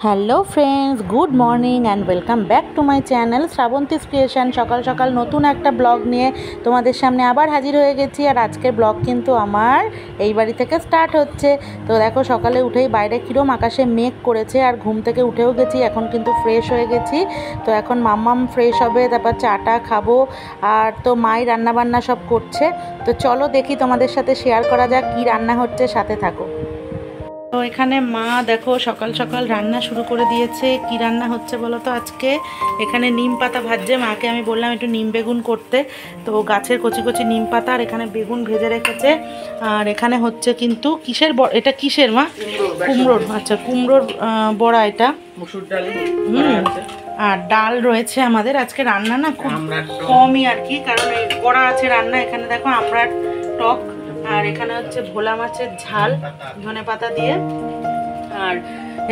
Hello friends, good morning and welcome back to my channel Srabanti's creation. সকাল সকাল নতুন একটা ব্লগ নিয়ে তোমাদের সামনে আবার হাজির হয়ে গেছি। আর আজকের ব্লগ কিন্তু আমার এই বাড়ি থেকে স্টার্ট হচ্ছে। তো দেখো, সকালে উঠেই বাইরে কিরম আকাশে মেঘ করেছে, আর ঘুম থেকে উঠেও গেছি। এখন কিন্তু ফ্রেশ হয়ে গেছি। তো এখন মাম্মাম ফ্রেশ হবে, তারপর চাটা খাবো। আর তো মাই রান্নাবান্না সব করছে। তো চলো দেখি, তোমাদের সাথে শেয়ার করা যাক কী রান্না হচ্ছে, সাথে থাকো। তো এখানে মা দেখো সকাল সকাল রান্না শুরু করে দিয়েছে। কি রান্না হচ্ছে বলো তো? আজকে এখানে নিম পাতা ভাজছে। মাকে আমি বললাম একটু নিম বেগুন করতে, তো গাছের কচি কচি নিম পাতা আর এখানে বেগুন ভেজে রেখেছে। আর এখানে হচ্ছে কিন্তু কিসের এটা কিসের মা? কুমড়োর। আচ্ছা, কুমড়োর বড়া এটা। মুসুর ডাল। আর ডাল রয়েছে আমাদের। আজকে রান্না না খুব কমই আর কি, কারণ করা আছে রান্না। এখানে দেখো আমরা টক, আর এখানে হচ্ছে ভোলা মাছের ঝাল ধনেপাতা দিয়ে, আর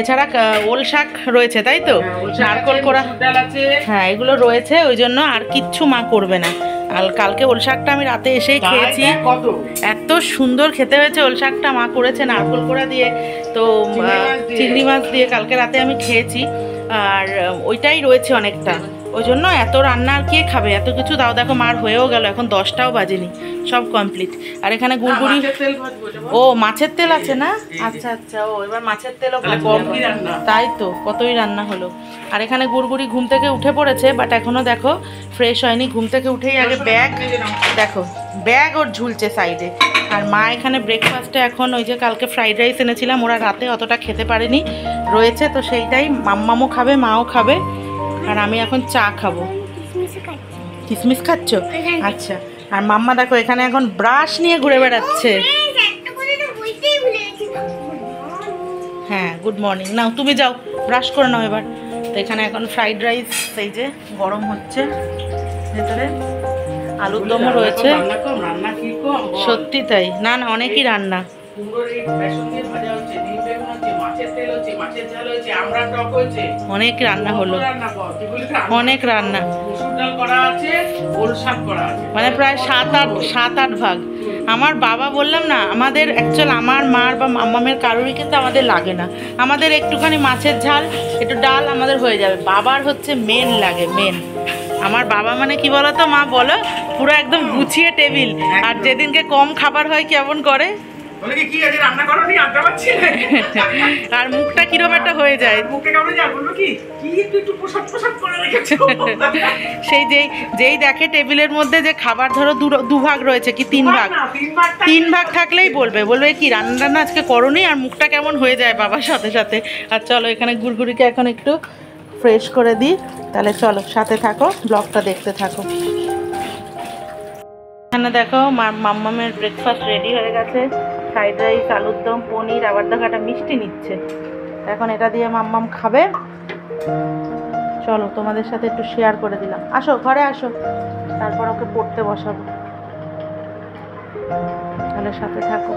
এছাড়া ওল শাক রয়েছে, তাই তো? নারকোল করা ডাল আছে। হ্যাঁ, এগুলো রয়েছে, ওই জন্য আর কিচ্ছু মা করবে না। আর কালকে ওল শাকটা আমি রাতে এসেই খেয়েছি, এত সুন্দর খেতে হয়েছে। ওল শাকটা মা করেছে নারকোল কোড়া দিয়ে, তো চিংড়ি মাছ দিয়ে কালকে রাতে আমি খেয়েছি। আর ওইটাই রয়েছে অনেকটা, ওই জন্য এত রান্না আর কে খাবে? এত কিছু দাও। দেখো মার হয়েও গেল, এখন 10টাও বাজেনি, সব কমপ্লিট। আর এখানে গুড়গুড়ি। ও মাছের তেল আছে না? আচ্ছা আচ্ছা, ও এবার মাছের তেলও তাই তো, কতই রান্না হলো। আর এখানে গুড়গুড়ি ঘুম থেকে উঠে পড়েছে, বাট এখনো দেখো ফ্রেশ হয়নি। ঘুম থেকে উঠেই আগে ব্যাগ, দেখো ব্যাগ ওর ঝুলছে সাইডে। আর মা এখানে ব্রেকফাস্টে এখন ওই যে কালকে ফ্রাইড রাইস এনেছিলাম, ওরা রাতে অতটা খেতে পারেনি, রয়েছে, তো সেইটাই মাম্মামও খাবে, মাও খাবে। আর আমি এখন চা খাবো। কিসমিস খাচ্ছ? আচ্ছা। আর মাম্মা দেখো এখানে এখন ব্রাশ নিয়ে ঘুরে বেড়াচ্ছে। হ্যাঁ, গুড মর্নিং। নাও তুমি যাও, ব্রাশ করে নাও এবার। তো এখানে এখন ফ্রাইড রাইস এই যে গরম হচ্ছে, ভেতরে আলুর দমও রয়েছে। সত্যি তাই, না না অনেকই রান্না। অনেক রান্না হলো, অনেক রান্না, মানে প্রায় 7-8 ভাগ। আমার বাবা বললাম না, আমাদের অ্যাকচুয়াল আমার মার বা মাম্মামের কারোরই কিন্তু আমাদের লাগে না। আমাদের একটুখানি মাছের ঝাল, একটু ডাল আমাদের হয়ে যাবে। বাবার হচ্ছে মেন লাগে, মেন। আমার বাবা মানে কি বলো তো মা, বলো পুরো একদম গুছিয়ে টেবিল। আর যেদিনকে কম খাবার হয় কেমন করে, আর মুখটা কিরম একটা হয়ে যায়। সেই যেই দেখে টেবিলের মধ্যে যে খাবার ধরো 2 ভাগ রয়েছে কি 3 ভাগ, 3 ভাগ থাকলেই বলবে কি রান্না আজকে করোনি, আর মুখটা কেমন হয়ে যায় বাবার সাথে সাথে। আর চলো এখানে গুড়গুড়িকে এখন একটু ফ্রেশ করে দিই। তাহলে চলো সাথে থাকো, ব্লগটা দেখতে থাকো। এখানে দেখো মাম্মামের ব্রেকফাস্ট রেডি হয়ে গেছে। ফ্রাইড রাইস, আলুর দম, পনির, আবার দেখো একটা মিষ্টি নিচ্ছে। এখন এটা দিয়ে মাম্মাম খাবে। চলো তোমাদের সাথে একটু শেয়ার করে দিলাম। আসো ঘরে আসো, তারপর ওকে পড়তে বসাবো। তাহলে সাথে থাকো।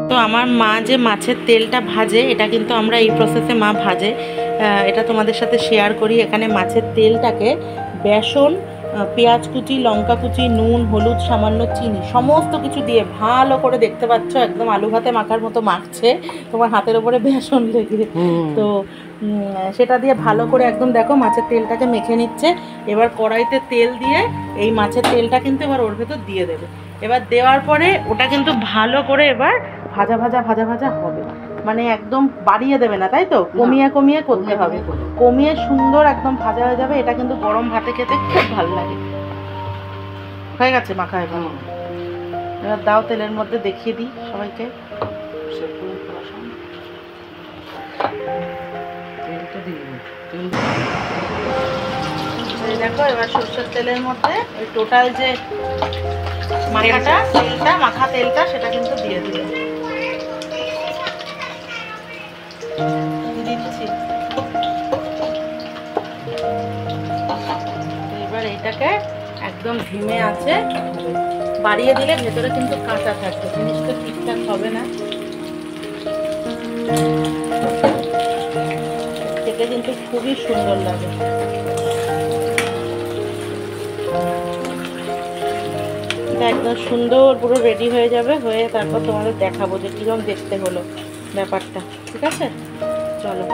তো আমার মা যে মাছের তেলটা ভাজে, এটা কিন্তু আমরা এই প্রসেসে মা ভাজে, এটা তোমাদের সাথে শেয়ার করি। এখানে মাছের তেলটাকে বেসন, পেঁয়াজ কুচি, লঙ্কা কুচি, নুন, হলুদ, সামান্য চিনি, সমস্ত কিছু দিয়ে ভালো করে, দেখতে পাচ্ছ একদম আলু ভাতে মাখার মতো মাখছে, তোমার হাতের ওপরে বেসন লেগে। তো সেটা দিয়ে ভালো করে একদম দেখো মাছের তেলটাকে মেখে নিচ্ছে। এবার কড়াইতে তেল দিয়ে এই মাছের তেলটা কিন্তু এবার ওর ভেতর দিয়ে দেবে। এবার দেওয়ার পরে ওটা কিন্তু ভালো করে এবার ভাজা ভাজা ভাজা ভাজা হবে, মানে একদম বাড়িয়ে দেবে না, তাই তো? কমিয়ে কমিয়ে করতে হবে, কমিয়ে সুন্দর একদম ভাজা হয়ে যাবে। এটা কিন্তু গরম ভাতে খেতে খুব ভালো লাগে। হয়ে গেছে মাখা, এবার দাও তেলের মধ্যে দেখিয়ে দিই সবাইকে। দেখো এবার সরষের তেলের মধ্যে ওই টোটাল যে মাখাটা, তেলটা, মাখা তেলটা, সেটা কিন্তু দিয়ে দিলে দিচ্ছি। এবার এইটাকে একদম ধিমে আছে, বাড়িয়ে দিলে ভেতরে কিন্তু কাঁচা থাকবে, জিনিসটা ঠিকঠাক হবে না, খেতে কিন্তু খুবই সুন্দর লাগে। একদম সুন্দর পুরো রেডি হয়ে যাবে, হয়ে তারপর তোমাদের দেখাবো যে কিরকম দেখতে হলো ব্যাপারটা। ঠিক আছে, চলো।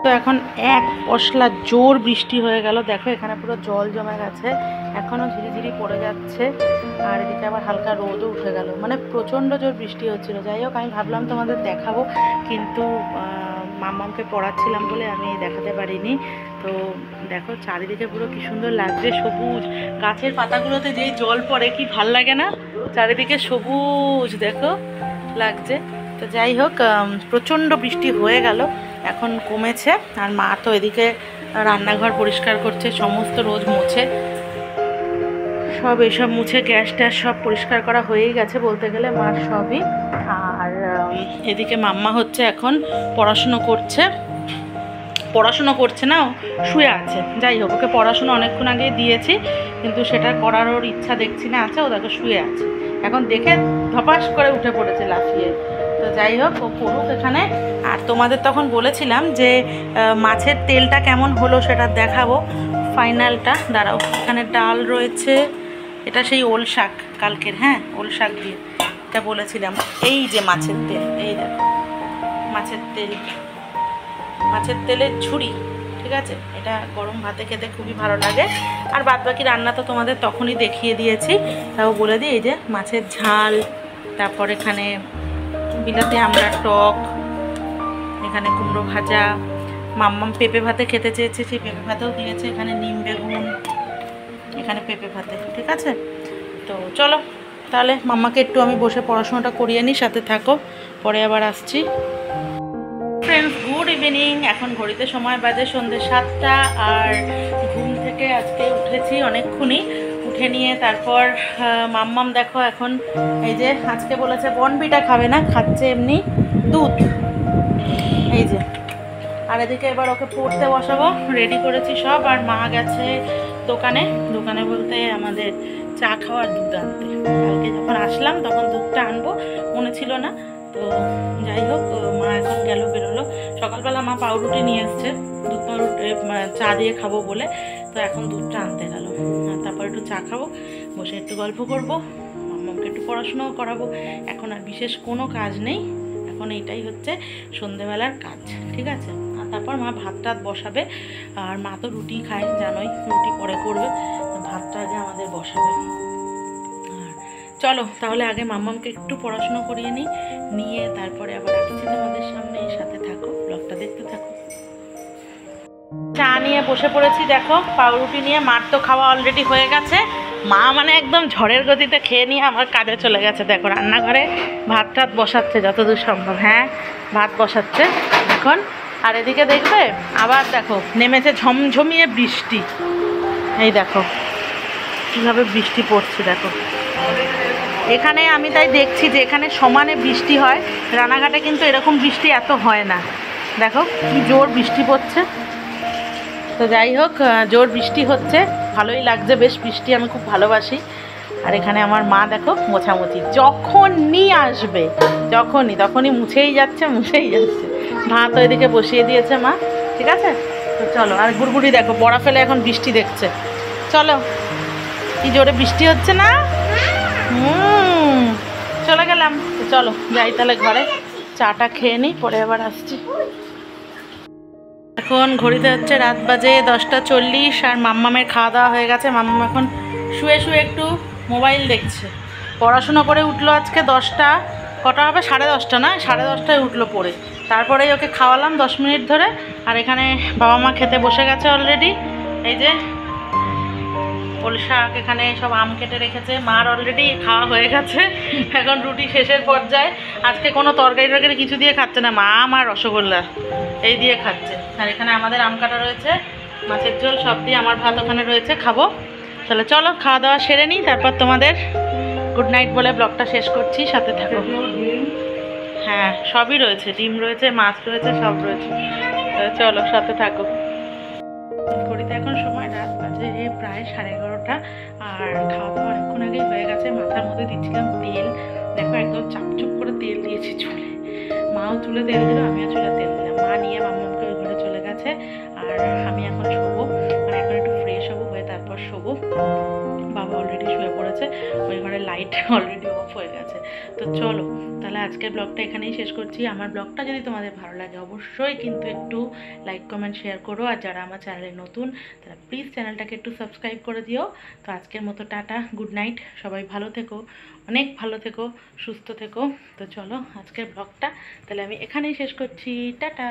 তো এখন এক পশলা জোর বৃষ্টি হয়ে গেল, দেখো এখানে পুরো জল জমে গেছে, এখনও ঝিরিঝিরি পড়ে যাচ্ছে, আর এদিকে আবার হালকা রোদও উঠে গেল, মানে প্রচণ্ড জোর বৃষ্টি হচ্ছিল। যাই হোক, আমি ভাবলাম তোমাদের দেখাবো, কিন্তু মাম্মামকে পড়াচ্ছিলাম বলে আমি দেখাতে পারিনি। তো দেখো চারিদিকে পুরো কি সুন্দর লাগছে, সবুজ, গাছের পাতাগুলোতে যেই জল পড়ে কি ভাল লাগে না, চারিদিকে সবুজ দেখো লাগছে। তো যাই হোক, প্রচণ্ড বৃষ্টি হয়ে গেল, এখন কমেছে। আর মা তো এদিকে রান্নাঘর পরিষ্কার করছে, সমস্ত রোজ মুছে, সব এইসব মুছে গ্যাস ট্যাস সব পরিষ্কার করা হয়েই গেছে বলতে গেলে মার সবই। আর এদিকে মাম্মা হচ্ছে এখন পড়াশুনো করছে না, শুয়ে আছে। যাই হোক, ওকে পড়াশুনো অনেকক্ষণ আগেই দিয়েছি, কিন্তু সেটা করার ওর ইচ্ছা দেখছি না আছে, ও দেখো শুয়ে আছে। এখন দেখে ধপাস করে উঠে পড়েছে লাফিয়ে। তো যাই হোক, ও পড়ুক এখানে। আর তোমাদের তখন বলেছিলাম যে মাছের তেলটা কেমন হলো সেটা দেখাবো, ফাইনালটা। দাঁড়াও, এখানে ডাল রয়েছে, এটা সেই ওল শাক কালকের, হ্যাঁ ওল শাক দিয়ে এটা বলেছিলাম। এই যে মাছের তেল, এই দেখো মাছের তেলের ঝুড়ি, ঠিক আছে। এটা গরম ভাতে খেতে খুবই ভালো লাগে। আর বাদবাকি রান্না তো তোমাদের তখনই দেখিয়ে দিয়েছি, তাও বলে দিই। এই যে মাছের ঝাল, তারপর এখানে বিলাতি আমড়ার টক, এখানে কুমড়ো ভাজা, মাম্মাম পেঁপে ভাতে খেতে চেয়েছে, সেই পেঁপে ভাতেও দিয়েছে, এখানে নিম বেগুন, এখানে পেঁপে ভাতে, ঠিক আছে। তো চলো তাহলে মাম্মাকে একটু আমি বসে পড়াশোনাটা করিয়ে নিই, সাথে থাকো, পরে আবার আসছি। Friends, good evening. এখন ঘড়িতে সময় বাজে সন্ধ্যে 7টা, আর ঘুম থেকে আজকে উঠেছি অনেকক্ষণই। উঠে নিয়ে তারপর মাম্মাম দেখো এখন এই যে আজকে বলেছে বনবিটা খাবে না, খাচ্ছে এমনি দুধ, এই যে। আর এদিকে এবার ওকে পড়তে বসাবো, রেডি করেছি সব। আর মা গেছে দোকানে বলতে আমাদের চা খাওয়ার দুধ আনতে। কালকে যখন আসলাম তখন দুধটা আনবো মনে ছিল না। তো যাই হোক, মা এখন বেরোলো। সকালবেলা মা পাউরুটি নিয়ে এসছে, দুধ পাউরুটি চা দিয়ে খাবো বলে, তো এখন দুধটা আনতে গেল। আর তারপর একটু চা খাবো, বসে একটু গল্প করবো, মাম্মাকে একটু পড়াশোনাও করাবো। এখন আর বিশেষ কোনো কাজ নেই, এখন এইটাই হচ্ছে সন্ধেবেলার কাজ, ঠিক আছে। আর তারপর মা ভাত টাত বসাবে। আর মা তো রুটি খায় জানোই, রুটি পরে করবে, ভাতটা আগে আমাদের বসাবে। আর চলো তাহলে আগে মাম্মামকে একটু পড়াশুনো করিয়ে নিয়ে তারপরে আবার আসছি তোমাদের সামনে, সাথে থাকো, ব্লগটা দেখতে থাকো। চা নিয়ে বসে পড়েছি, দেখো পাউরুটি নিয়ে। মার তো খাওয়া অলরেডি হয়ে গেছে, মা মানে একদম ঝড়ের গতিতে খেয়ে নিয়ে আমার কাজে চলে গেছে। দেখো রান্নাঘরে ভাত টাত বসাচ্ছে যতদূর সম্ভব, হ্যাঁ ভাত বসাচ্ছে এখন। আর এদিকে দেখবে আবার দেখো নেমেছে ঝমঝমিয়ে বৃষ্টি, এই দেখো কীভাবে বৃষ্টি পড়ছে। দেখো এখানে আমি তাই দেখছি যে এখানে সমানে বৃষ্টি হয়, রানাঘাটে কিন্তু এরকম বৃষ্টি এত হয় না। দেখো কি জোর বৃষ্টি পড়ছে। তো যাই হোক, জোর বৃষ্টি হচ্ছে, ভালোই লাগছে বেশ বৃষ্টি, আমি খুব ভালোবাসি। আর এখানে আমার মা দেখো মোছামুছি, যখনই আসবে তখনই মুছেই যাচ্ছে। ভাত ওইদিকে বসিয়ে দিয়েছে মা, ঠিক আছে। তো চলো। আর গুড়গুড়ি দেখো বড়া ফেলে এখন বৃষ্টি দেখছে। চলো, কি জোরে বৃষ্টি হচ্ছে না, চলে গেলাম। তো চলো যাই তাহলে ঘরে, চাটা খেয়ে নিই, পরে আবার আসছি। এখন ঘড়িতে হচ্ছে রাত বাজে 10টা 40, আর মাম্মামের খাওয়া দাওয়া হয়ে গেছে। মাম্মাম এখন শুয়ে একটু মোবাইল দেখছে। পড়াশুনো করে উঠলো আজকে 10টা, কটা হবে 10:30 না, 10:30টায় উঠলো পড়ে। তারপরেই ওকে খাওয়ালাম 10 মিনিট ধরে। আর এখানে বাবা মা খেতে বসে গেছে অলরেডি। এই যে ওল শাক, এখানে সব আম কেটে রেখেছে, মার অলরেডি খাওয়া হয়ে গেছে, এখন রুটি শেষের পর্যায়ে। আজকে কোনো তরকারি কিছু দিয়ে খাচ্ছে না, মা আম আর রসগোল্লা এই দিয়ে খাচ্ছে। আর এখানে আমাদের আম কাটা রয়েছে, মাছের ঝোল সব দিয়ে, আমার ভাত ওখানে রয়েছে, খাবো। তাহলে চলো খাওয়া দাওয়া সেরে নিই, তারপর তোমাদের গুড নাইট বলে ব্লগটা শেষ করছি, সাথে থাকো। হ্যাঁ সবই রয়েছে, ডিম রয়েছে, মাছ রয়েছে, সব রয়েছে। চলো সাথে থাকো। ঘড়িতে এখন সময় রাত বাজে প্রায় 11:30, আর খাওয়া দাওয়া অনেকক্ষণ আগেই হয়ে গেছে। মাথার মধ্যে দিচ্ছিলাম তেল, দেখো একদম চাপচুপ করে তেল দিয়েছি চুলে। মাও চুলে তেল দিল, আমিও চুলে তেল দিলাম। মা নিয়ে মাম্মামকে ওই ঘরে চলে গেছে, আর আমি এখন শোবো, মানে এখন একটু ফ্রেশ হবো, হয়ে তারপর শোবো। বাবা অলরেডি শুয়ে পড়েছে, ওই ঘরে লাইট অলরেডি অফ হয়ে গেছে। তো চলো তাহলে আজকের ব্লগটা এখানেই শেষ করছি। আমার ব্লগটা যদি তোমাদের ভালো লাগে অবশ্যই কিন্তু একটু লাইক কমেন্ট শেয়ার করো, আর যারা আমার চ্যানেলে নতুন তারা প্লিজ চ্যানেলটাকে একটু সাবস্ক্রাইব করে দিও। তো আজকের মতো টাটা, গুড নাইট, সবাই ভালো থেকো, অনেক ভালো থেকো, সুস্থ থেকো। তো চলো আজকের ব্লগটা তাহলে আমি এখানেই শেষ করছি, টাটা।